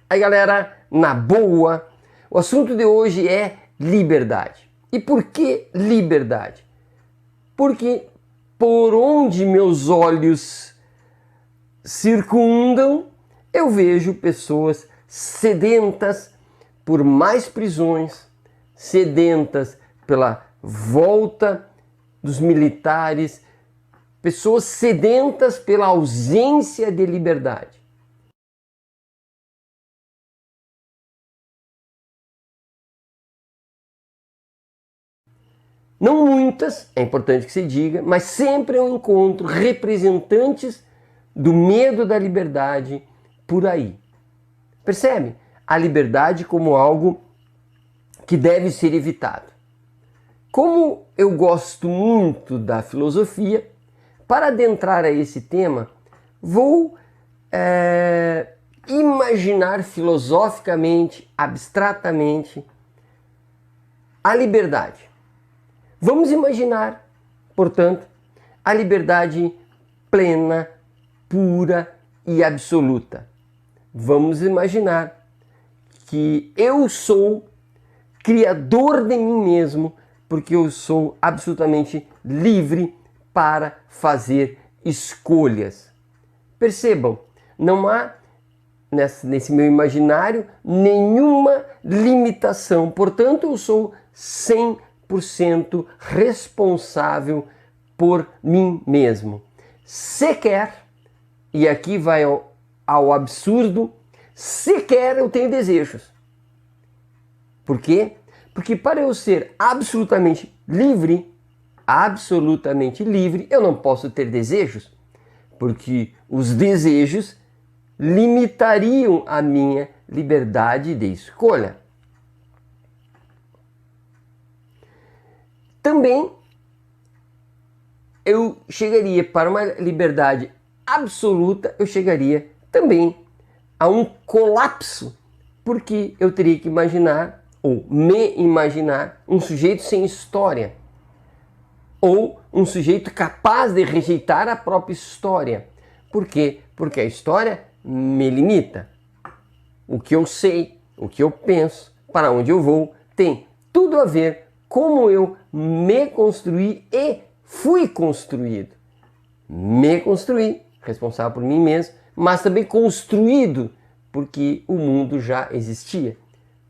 Aí galera, na boa, o assunto de hoje é liberdade. E por que liberdade? Porque por onde meus olhos circundam, eu vejo pessoas sedentas por mais prisões, sedentas pela volta dos militares, pessoas sedentas pela ausência de liberdade. Não muitas, é importante que se diga, mas sempre eu encontro representantes do medo da liberdade por aí. Percebe? A liberdade como algo que deve ser evitado. Como eu gosto muito da filosofia, para adentrar a esse tema, vou imaginar filosoficamente, abstratamente, a liberdade. Vamos imaginar, portanto, a liberdade plena, pura e absoluta. Vamos imaginar que eu sou criador de mim mesmo, porque eu sou absolutamente livre para fazer escolhas. Percebam, não há nesse meu imaginário nenhuma limitação, portanto eu sou 100% responsável por mim mesmo. Sequer, e aqui vai ao absurdo, sequer eu tenho desejos. Por quê? Porque para eu ser absolutamente livre, eu não posso ter desejos, porque os desejos limitariam a minha liberdade de escolha. Também eu chegaria para uma liberdade absoluta, eu chegaria também a um colapso, porque eu teria que imaginar, ou me imaginar, um sujeito sem história, ou um sujeito capaz de rejeitar a própria história. Por quê? Porque a história me limita. O que eu sei, o que eu penso, para onde eu vou, tem tudo a ver como eu me construí e fui construído. Me construí, responsável por mim mesmo, mas também construído, porque o mundo já existia.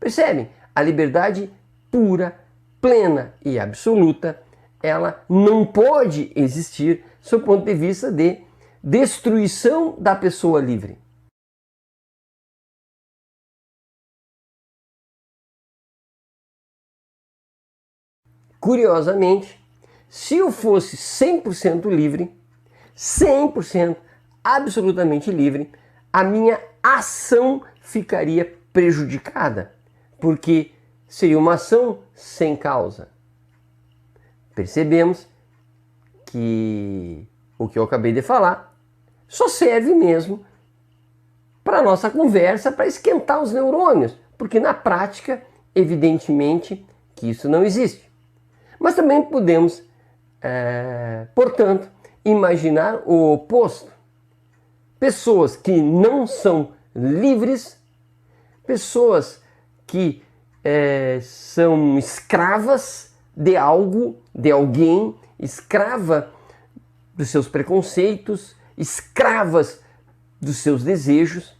Percebem? A liberdade pura, plena e absoluta, ela não pode existir sob o ponto de vista de destruição da pessoa livre. Curiosamente, se eu fosse 100% livre, 100% absolutamente livre, a minha ação ficaria prejudicada, porque seria uma ação sem causa. Percebemos que o que eu acabei de falar só serve mesmo para a nossa conversa, para esquentar os neurônios, porque na prática, evidentemente, que isso não existe. Mas também podemos, portanto, imaginar o oposto. Pessoas que não são livres, pessoas que são escravas de algo, de alguém, escrava dos seus preconceitos, escravas dos seus desejos,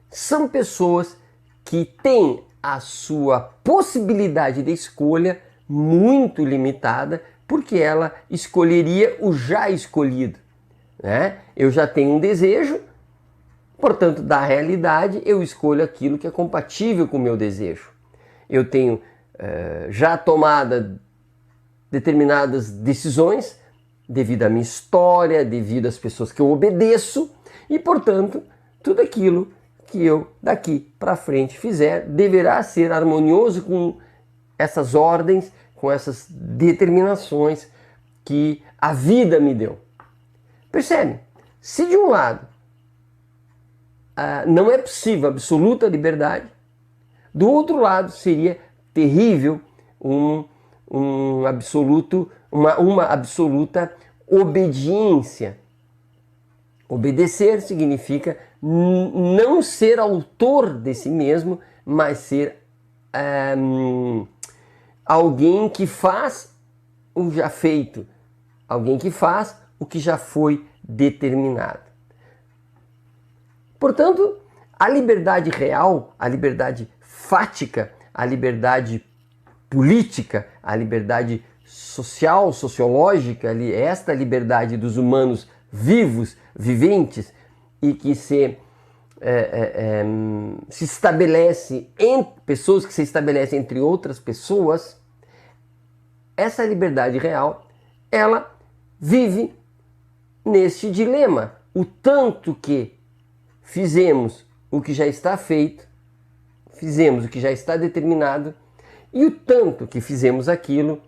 são pessoas que têm a sua possibilidade de escolha muito limitada, porque ela escolheria o já escolhido, né? Eu já tenho um desejo, portanto, da realidade, eu escolho aquilo que é compatível com o meu desejo. Eu tenho já tomado determinadas decisões devido à minha história, devido às pessoas que eu obedeço e, portanto, tudo aquilo que eu daqui para frente fizer deverá ser harmonioso com essas ordens, com essas determinações que a vida me deu. Percebe? Se de um lado não é possível absoluta liberdade, do outro lado seria terrível uma absoluta obediência. Obedecer significa não ser autor de si mesmo, mas ser alguém que faz o já feito, alguém que faz o que já foi determinado. Portanto, a liberdade real, a liberdade fática, a liberdade política, a liberdade social, sociológica, esta liberdade dos humanos vivos, viventes e que se estabelece em pessoas, que se estabelece entre outras pessoas, essa liberdade real, ela vive neste dilema. O tanto que fizemos o que já está feito, fizemos o que já está determinado, e o tanto que fizemos aquilo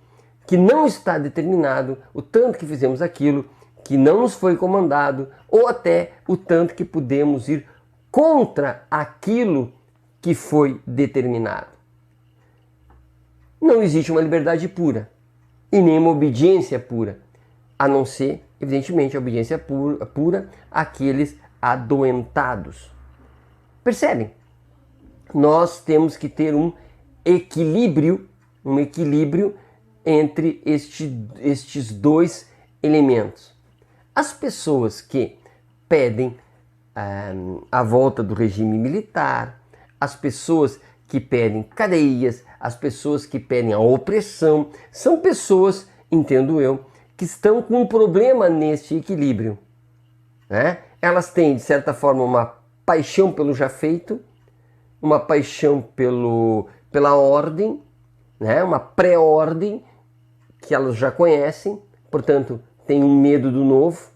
que não está determinado, o tanto que fizemos aquilo que não nos foi comandado, ou até o tanto que podemos ir contra aquilo que foi determinado. Não existe uma liberdade pura e nem uma obediência pura, a não ser, evidentemente, a obediência pura àqueles adoentados. Percebem? Nós temos que ter um equilíbrio entre estes dois elementos. As pessoas que pedem a volta do regime militar, as pessoas que pedem cadeias, as pessoas que pedem a opressão, são pessoas, entendo eu, que estão com um problema neste equilíbrio, né? Elas têm, de certa forma, uma paixão pelo já feito, uma paixão pela ordem, né? Uma pré-ordem que elas já conhecem, portanto, têm um medo do novo,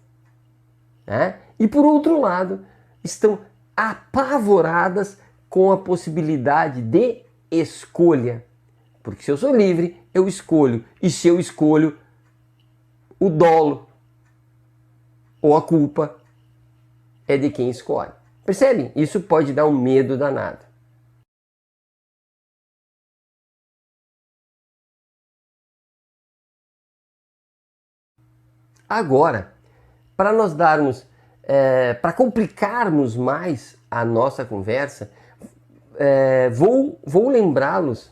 né? E por outro lado, estão apavoradas com a possibilidade de escolha. Porque se eu sou livre, eu escolho. E se eu escolho, o dolo ou a culpa é de quem escolhe. Percebem? Isso pode dar um medo danado. Agora, para nós darmos, para complicarmos mais a nossa conversa, vou lembrá-los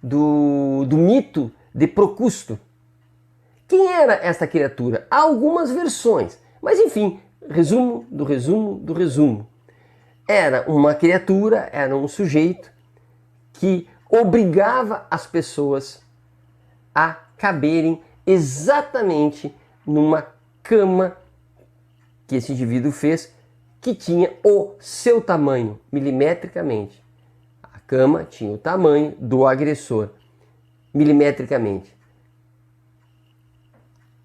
do mito de Procusto. Quem era esta criatura? Há algumas versões, mas enfim, resumo do resumo do resumo. Era uma criatura, era um sujeito que obrigava as pessoas a caberem exatamente numa cama que esse indivíduo fez, que tinha o seu tamanho, milimetricamente. A cama tinha o tamanho do agressor, milimetricamente.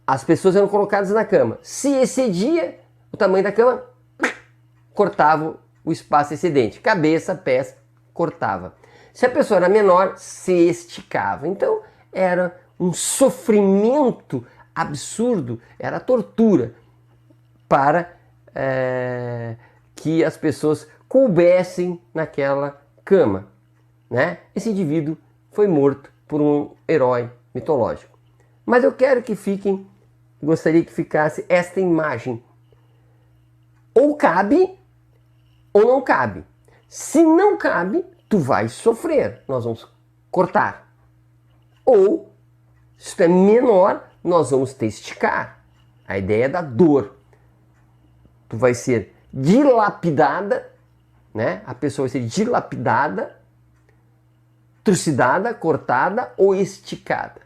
As pessoas eram colocadas na cama. Se excedia o tamanho da cama, cortava o espaço excedente. Cabeça, pés, cortava. Se a pessoa era menor, se esticava. Então, era um sofrimento absurdo, era tortura para que as pessoas coubessem naquela cama, né? Esse indivíduo foi morto por um herói mitológico. Mas eu quero que gostaria que ficasse esta imagem. Ou cabe ou não cabe. Se não cabe, tu vai sofrer, nós vamos cortar. Ou, se tu é menor, nós vamos te esticar. A ideia da dor. Tu vai ser dilapidada, né? A pessoa vai ser dilapidada, trucidada, cortada ou esticada.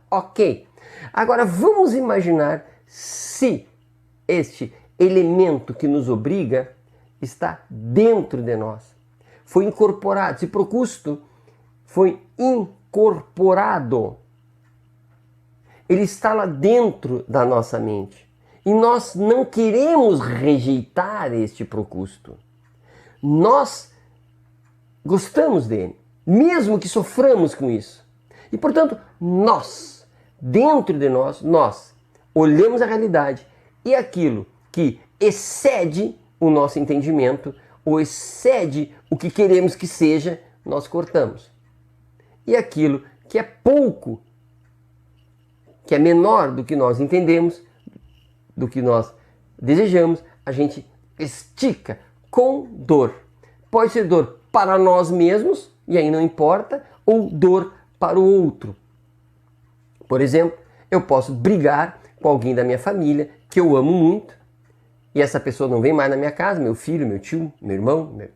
Ok. Agora vamos imaginar se este elemento que nos obriga está dentro de nós. Foi incorporado. Se Procusto foi incorporado, ele está lá dentro da nossa mente. E nós não queremos rejeitar este Procusto. Nós gostamos dele, mesmo que soframos com isso. E, portanto, dentro de nós olhamos a realidade e aquilo que excede o nosso entendimento ou excede o que queremos que seja, nós cortamos. E aquilo que é pouco que é menor do que nós entendemos, do que nós desejamos, a gente estica com dor. Pode ser dor para nós mesmos, e aí não importa, ou dor para o outro. Por exemplo, eu posso brigar com alguém da minha família que eu amo muito, e essa pessoa não vem mais na minha casa, meu filho, meu tio, meu irmão, minha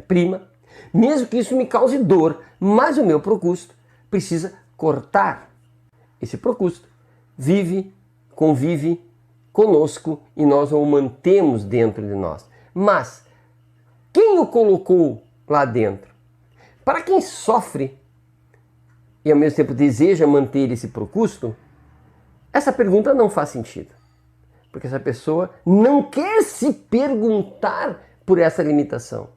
prima, mesmo que isso me cause dor, mas o meu procusto precisa cortar. Esse procusto convive conosco e nós o mantemos dentro de nós. Mas quem o colocou lá dentro? Para quem sofre e ao mesmo tempo deseja manter esse procusto, essa pergunta não faz sentido. Porque essa pessoa não quer se perguntar por essa limitação.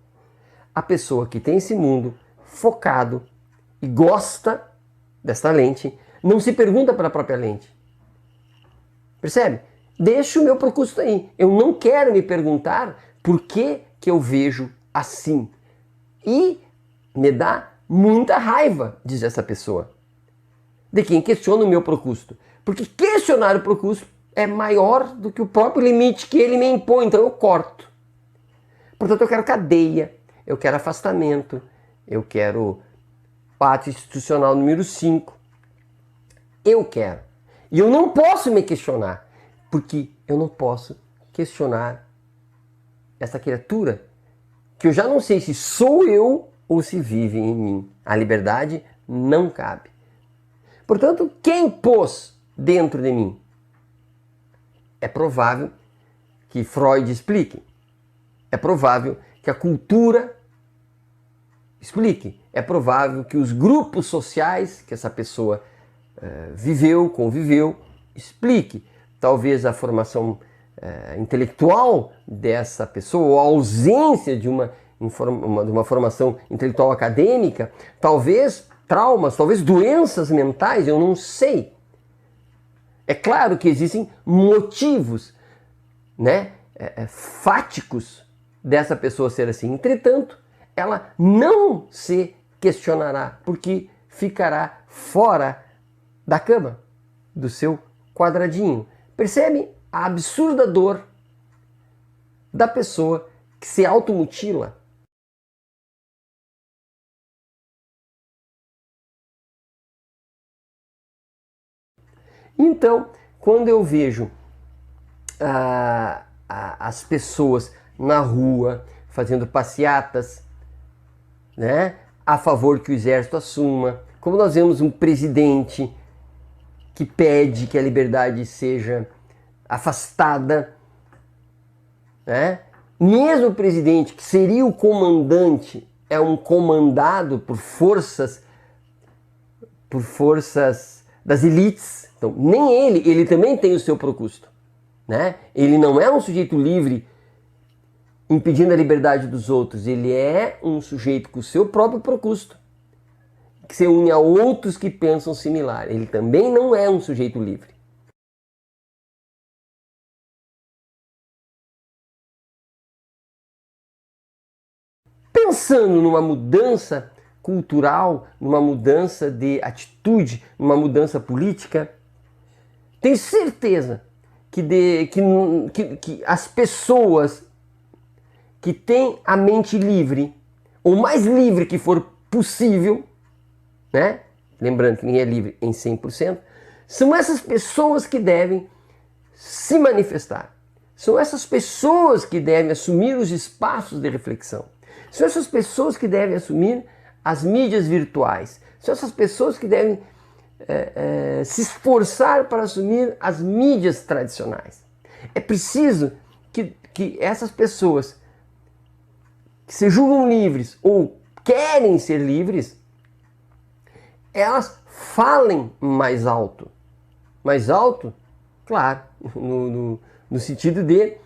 A pessoa que tem esse mundo focado e gosta dessa lente, não se pergunta para a própria lente. Percebe? Deixa o meu procusto aí. Eu não quero me perguntar por que eu vejo assim. E me dá muita raiva, diz essa pessoa, de quem questiona o meu procusto. Porque questionar o procusto é maior do que o próprio limite que ele me impõe, então eu corto. Portanto, eu quero cadeia, eu quero afastamento, eu quero ato institucional número 5. Eu quero. E eu não posso me questionar, porque eu não posso questionar essa criatura que eu já não sei se sou eu ou se vive em mim. A liberdade não cabe. Portanto, quem pôs dentro de mim? É provável que Freud explique. É provável que a cultura explique. É provável que os grupos sociais que essa pessoa viveu, conviveu, explique. Talvez a formação intelectual dessa pessoa, ou a ausência de uma formação intelectual acadêmica, talvez traumas, talvez doenças mentais, eu não sei. É claro que existem motivos, né, fáticos dessa pessoa ser assim. Entretanto, ela não se questionará, porque ficará fora da cama, do seu quadradinho. Percebe a absurda dor da pessoa que se automutila? Então, quando eu vejo as pessoas na rua fazendo passeatas, né, a favor que o exército assuma, como nós vemos um presidente que pede que a liberdade seja afastada, né? Mesmo o presidente que seria o comandante é um comandado por forças das elites. Então, nem ele também tem o seu procusto, né? Ele não é um sujeito livre impedindo a liberdade dos outros, ele é um sujeito com o seu próprio procusto, que se une a outros que pensam similar. Ele também não é um sujeito livre. Pensando numa mudança cultural, numa mudança de atitude, numa mudança política, tenho certeza que as pessoas que têm a mente livre, ou mais livre que for possível, né? Lembrando que ninguém é livre em 100%, são essas pessoas que devem se manifestar. São essas pessoas que devem assumir os espaços de reflexão. São essas pessoas que devem assumir as mídias virtuais. São essas pessoas que devem se esforçar para assumir as mídias tradicionais. É preciso que essas pessoas que se julgam livres ou querem ser livres, elas falem mais alto. Mais alto, claro, no sentido de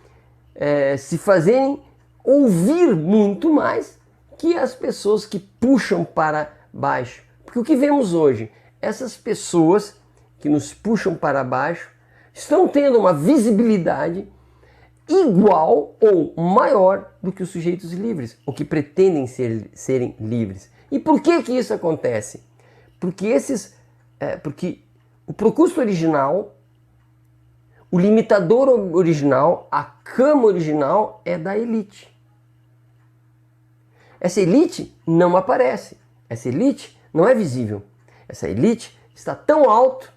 se fazerem ouvir muito mais que as pessoas que puxam para baixo. Porque o que vemos hoje, essas pessoas que nos puxam para baixo estão tendo uma visibilidade igual ou maior do que os sujeitos livres, ou que pretendem serem livres. E por que isso acontece? Porque o Procusto original, o limitador original, a cama original é da elite. Essa elite não aparece, essa elite não é visível. Essa elite está tão alto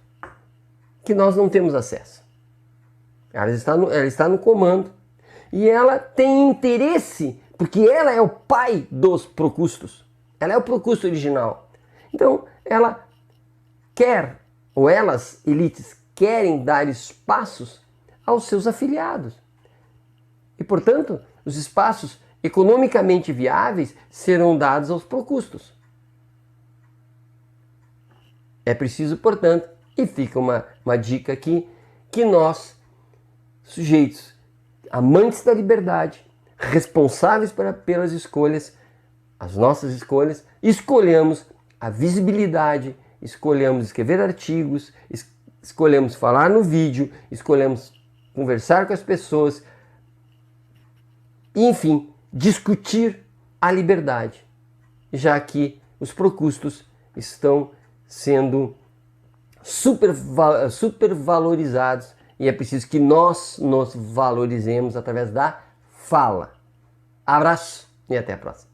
que nós não temos acesso. Ela está no comando e ela tem interesse, porque ela é o pai dos Procustos. Ela é o Procusto original. Então, ela quer, ou elas, elites, querem dar espaços aos seus afiliados. E, portanto, os espaços economicamente viáveis serão dados aos Procustos. É preciso, portanto, e fica uma dica aqui, que nós, sujeitos amantes da liberdade, responsáveis pelas escolhas, as nossas escolhas, escolhamos a visibilidade, escolhemos escrever artigos, escolhemos falar no vídeo, escolhemos conversar com as pessoas, e, enfim, discutir a liberdade, já que os Procustos estão sendo supervalorizados e é preciso que nós nos valorizemos através da fala. Abraço e até a próxima.